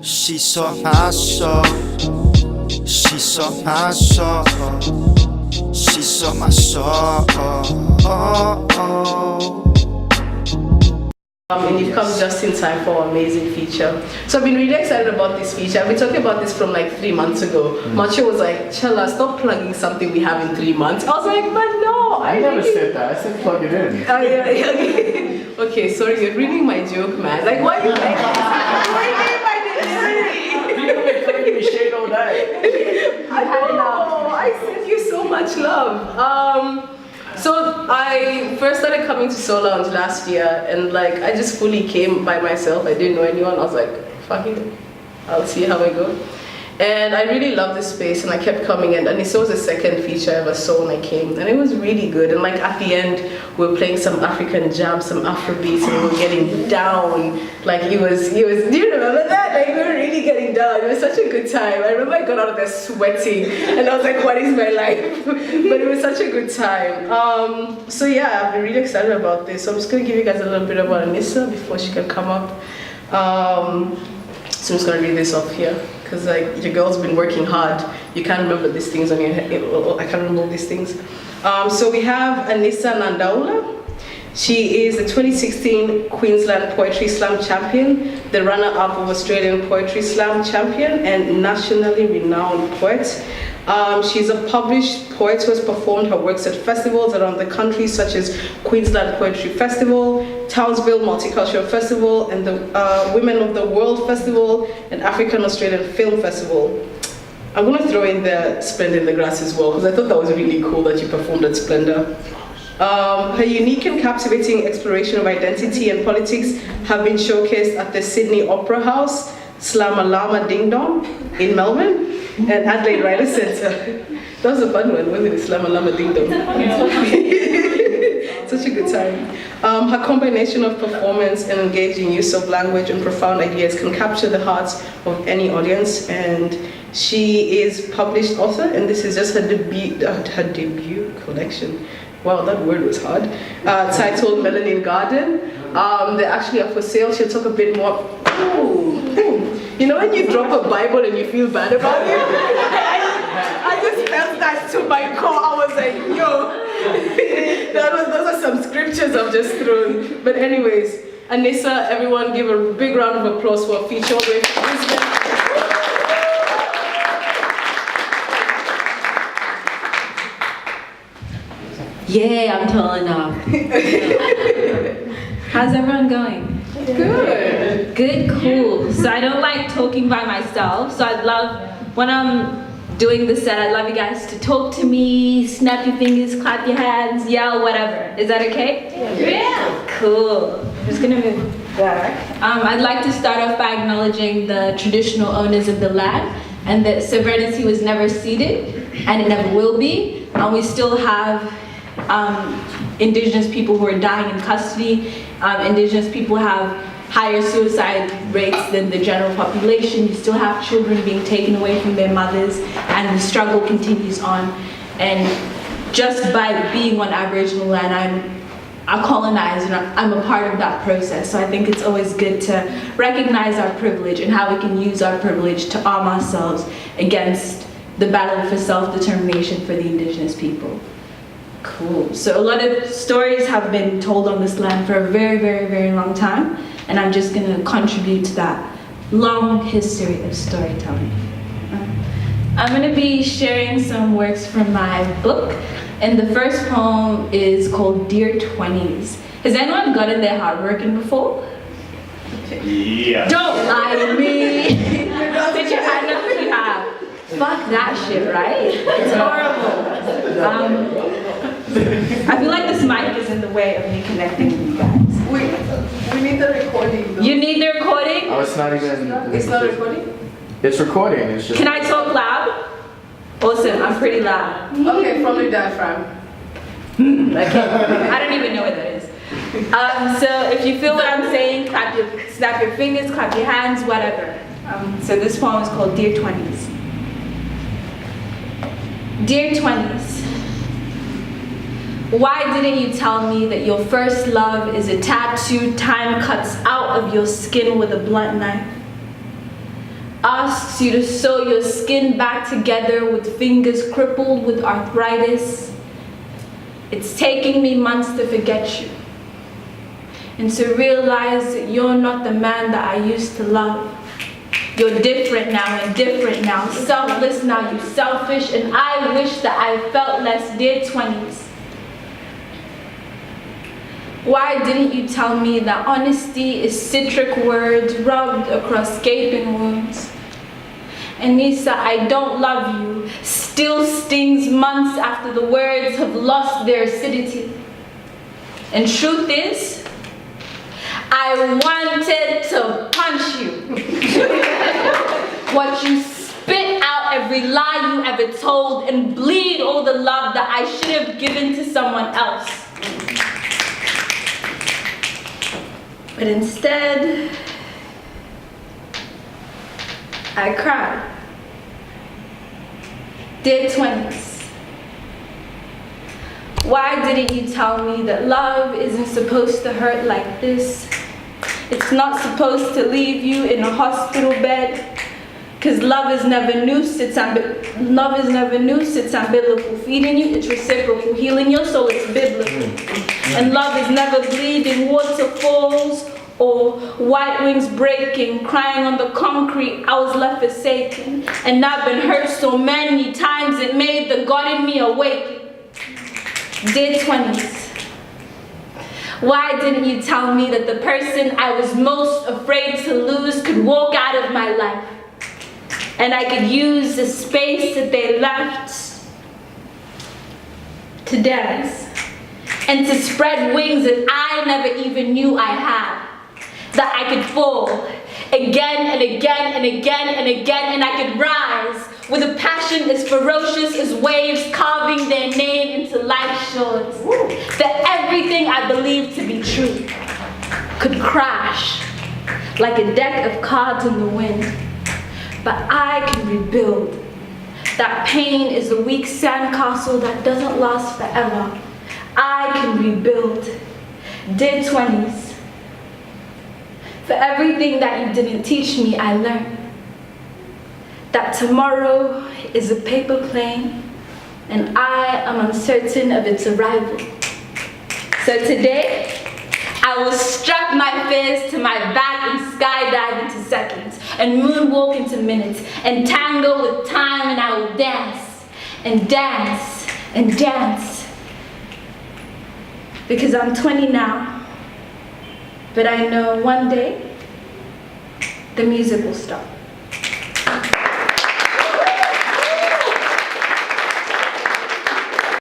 She saw my soul. She saw my soul. She saw my soul. And you've come just in time for our amazing feature. So I've been really excited about this feature. I've been talking about this from like 3 months ago. Macho was like, Chella, stop plugging something we have in 3 months. I was like, but no, I never said that. I said plug it in. Oh, yeah. Okay, sorry, you're reading my joke, man. Like, why are you like Shade all day. I know. I send you so much love. So I first started coming to Soul Lounge last year, and like I just fully came by myself. I didn't know anyone. I was like, fuck it, I'll see how I go. And I really loved this space, and I kept coming in. And Anisa was the second feature I ever saw when I came, and it was really good. And like at the end, we were playing some African jam, some Afrobeats, and we were getting down. Like it was. Do you remember that? Like we were really getting down. It was such a good time. I remember I got out of there sweating, and I was like, what is my life? But it was such a good time. So yeah, I've been really excited about this. So I'm just gonna give you guys a little bit about Anisa before she can come up. So I'm just gonna read this off here, because like your girl's been working hard. You can't remember these things on your head. I can't remember these things. So we have Anisa Nandaula. She is the 2016 Queensland Poetry Slam champion, the runner-up of Australian Poetry Slam champion, and nationally renowned poet. She's a published poet who has performed her works at festivals around the country, such as Queensland Poetry Festival, Townsville Multicultural Festival, and the Women of the World Festival, and African Australian Film Festival. I'm going to throw in the Splendor in the Grass as well, because I thought that was really cool that you performed at Splendor. Her unique and captivating exploration of identity and politics have been showcased at the Sydney Opera House, Slamalama Ding Dong in Melbourne, and Adelaide Writer Centre. That was a fun one, wasn't it? Slamalama Ding Dong. Such a good time. Her combination of performance and engaging use of language and profound ideas can capture the hearts of any audience, and she is published author, and this is just her debut collection. Wow, that word was hard. Titled Melanin Garden. They actually are for sale. She'll talk a bit more. Ooh. You know when you drop a Bible and you feel bad about it? I just felt that to my core. I was like, yo. Those are some scriptures I've just thrown. But anyways, Anisa, everyone give a big round of applause for a feature with Brisbane. Yeah, I'm tall enough. How's everyone going? Good. Good, cool. So I don't like talking by myself, so I'd love, when I'm doing the set, I'd love you guys to talk to me, snap your fingers, clap your hands, yell, whatever. Is that okay? Yeah. Cool. I'm just gonna move back. I'd like to start off by acknowledging the traditional owners of the land, and that sovereignty was never ceded, and it never will be. And we still have Indigenous people who are dying in custody. Indigenous people have higher suicide rates than the general population. You still have children being taken away from their mothers, and the struggle continues on. And just by being on Aboriginal land, I'm a colonizer, and I'm a part of that process. So I think it's always good to recognize our privilege and how we can use our privilege to arm ourselves against the battle for self-determination for the Indigenous people. Cool. So a lot of stories have been told on this land for a very, very, very long time, and I'm just going to contribute to that long history of storytelling. I'm going to be sharing some works from my book, and the first poem is called Dear Twenties. Has anyone gotten their heart broken before? Yeah. Don't lie to me. Put your hand up if you have. Fuck that shit, right? It's horrible. I feel like this mic is in the way of me connecting with you guys. We need the recording though. You need the recording? Oh, it's not even. It's not recording? It's recording. It's just. Can I talk loud? Awesome, I'm pretty loud. Okay, from the diaphragm. Okay. I don't even know what that is. So if you feel what I'm saying, snap your fingers, clap your hands, whatever. So this poem is called Dear Twenties. Dear Twenties, why didn't you tell me that your first love is a tattoo time cuts out of your skin with a blunt knife? asks you to sew your skin back together with fingers crippled with arthritis. It's taking me months to forget you and to realize that you're not the man that I used to love. You're different now, indifferent now, selfless now, you selfish, and I wish that I felt less, dear 20s. Why didn't you tell me that honesty is citric words rubbed across gaping wounds? Anisa, I don't love you, still stings months after the words have lost their acidity. And truth is, I wanted to punch you. Watch you spit out every lie you ever told and bleed all the love that I should have given to someone else. But instead, I cried. Dear 20s, why didn't you tell me that love isn't supposed to hurt like this? It's not supposed to leave you in a hospital bed, because love is never noose, it's umbilical. Feeding you, it's reciprocal. Healing your soul, it's biblical. And love is never bleeding waterfalls or white wings breaking, crying on the concrete. I was left forsaken, and I've been hurt so many times it made the God in me awaken. Dear 20s, why didn't you tell me that the person I was most afraid to lose could walk out of my life, and I could use the space that they left to dance and to spread wings that I never even knew I had, that I could fall again and again and again and again, and I could rise with a passion as ferocious as waves carving their name into life's shores, that everything I believed to be true could crash like a deck of cards in the wind. But I can rebuild. That pain is a weak sandcastle that doesn't last forever. I can rebuild. Dear 20s, for everything that you didn't teach me, I learned that tomorrow is a paper plane and I am uncertain of its arrival. So today, I will strap my fears to my back and skydive into seconds and moonwalk into minutes and tango with time, and I will dance and dance and dance. Because I'm 20 now, but I know one day the music will stop.